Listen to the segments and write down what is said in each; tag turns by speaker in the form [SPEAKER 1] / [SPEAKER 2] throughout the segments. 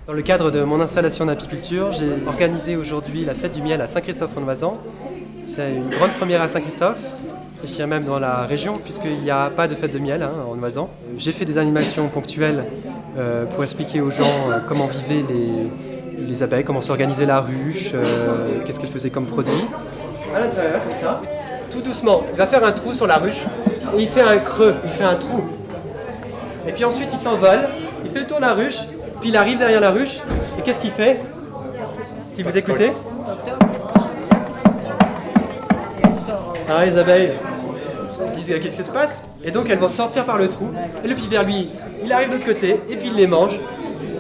[SPEAKER 1] Dans le cadre de mon installation d'apiculture, j'ai organisé aujourd'hui la fête du miel à Saint-Christophe-en-Oisans. C'est une grande première à Saint-Christophe, et je dirais même dans la région, puisqu'il n'y a pas de fête de miel en Oisans. J'ai fait des animations ponctuelles pour expliquer aux gens comment vivaient les abeilles, comment s'organisait la ruche, qu'est-ce qu'elles faisaient comme produit. À l'intérieur, comme ça, tout doucement, il va faire un trou sur la ruche et il fait un creux, il fait un trou. Et puis ensuite il s'envole, il fait le tour de la ruche, puis il arrive derrière la ruche, et qu'est-ce qu'il fait? Si vous écoutez. Alors les abeilles disent qu'est-ce qui se passe? Et donc elles vont sortir par le trou, et le pivert lui, il arrive de l'autre côté, et puis il les mange,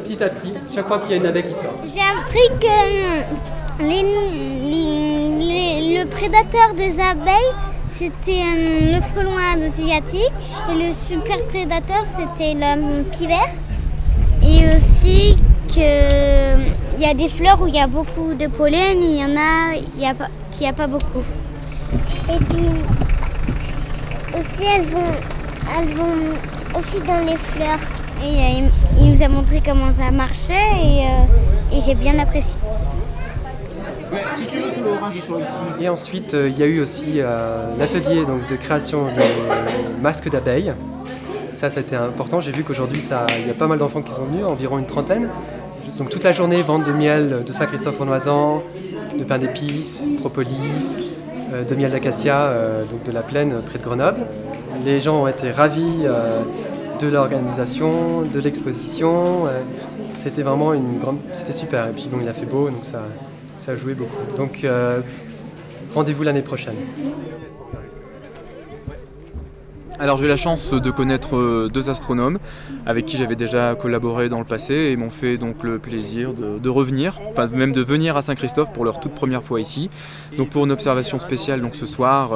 [SPEAKER 1] petit à petit, chaque fois qu'il y a une abeille qui sort.
[SPEAKER 2] J'ai appris que le prédateur des abeilles, c'était le frelon asiatique, et le super prédateur, c'était le pivert. Et aussi qu'il y a des fleurs où il y a beaucoup de pollen, et il y en a qui n'y a pas beaucoup. Et puis aussi elles vont aussi dans les fleurs. Et il nous a montré comment ça marchait et j'ai bien apprécié.
[SPEAKER 3] Si tu veux que l'orange soit ici.
[SPEAKER 1] Et ensuite, il y a eu aussi l'atelier de création de masques d'abeilles. Ça a été important. J'ai vu qu'aujourd'hui, il y a pas mal d'enfants qui sont venus, environ une trentaine. Donc toute la journée, vente de miel de Saint-Christophe-en-Oisans, de pain d'épices, propolis, de miel d'acacia, donc de la plaine près de Grenoble. Les gens ont été ravis de l'organisation, de l'exposition. C'était vraiment c'était super. Et puis bon, il a fait beau, donc ça a joué beaucoup. Donc rendez-vous l'année prochaine.
[SPEAKER 4] Alors j'ai eu la chance de connaître deux astronomes avec qui j'avais déjà collaboré dans le passé et m'ont fait donc le plaisir de revenir, enfin même de venir à Saint-Christophe pour leur toute première fois ici. Donc pour une observation spéciale donc ce soir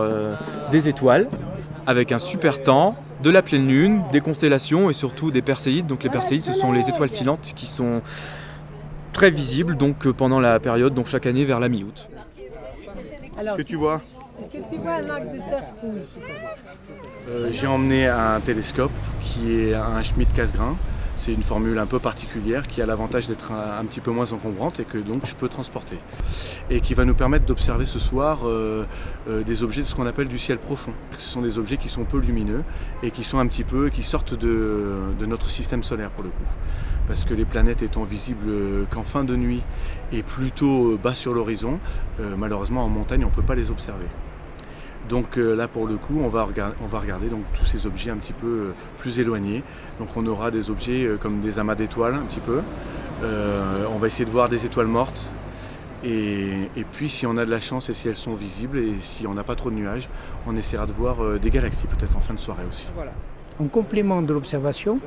[SPEAKER 4] des étoiles avec un super temps, de la pleine lune, des constellations et surtout des perséides. Donc les perséides ce sont les étoiles filantes qui sont très visibles donc pendant la période, donc chaque année vers la mi-août.
[SPEAKER 5] Qu'est-ce que tu vois?
[SPEAKER 6] Est-ce que tu vois un axe de cercle?
[SPEAKER 5] J'ai emmené un télescope qui est un Schmidt Cassegrain. C'est une formule un peu particulière qui a l'avantage d'être un petit peu moins encombrante et que donc je peux transporter. Et qui va nous permettre d'observer ce soir des objets de ce qu'on appelle du ciel profond. Ce sont des objets qui sont peu lumineux et qui sortent de notre système solaire pour le coup. Parce que les planètes étant visibles qu'en fin de nuit et plutôt bas sur l'horizon, malheureusement en montagne on ne peut pas les observer. Donc là pour le coup on va regarder donc, tous ces objets un petit peu plus éloignés. Donc on aura des objets comme des amas d'étoiles un petit peu. On va essayer de voir des étoiles mortes. Et puis si on a de la chance et si elles sont visibles et si on n'a pas trop de nuages, on essaiera de voir des galaxies peut-être en fin de soirée aussi.
[SPEAKER 3] Voilà. En complément de l'observation,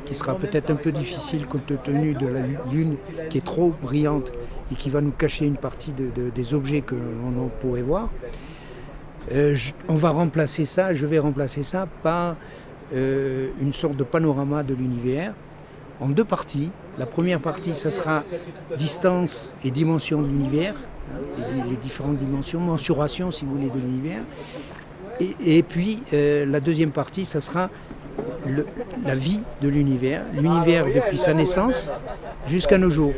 [SPEAKER 3] qui sera peut-être un peu difficile compte tenu de la Lune qui est trop brillante et qui va nous cacher une partie des objets que l'on pourrait voir, je vais remplacer ça par une sorte de panorama de l'univers en deux parties. La première partie, ça sera distance et dimension de l'univers, les différentes dimensions, mensuration si vous voulez de l'univers. Et puis la deuxième partie, ça sera la vie de l'univers depuis sa naissance jusqu'à nos jours.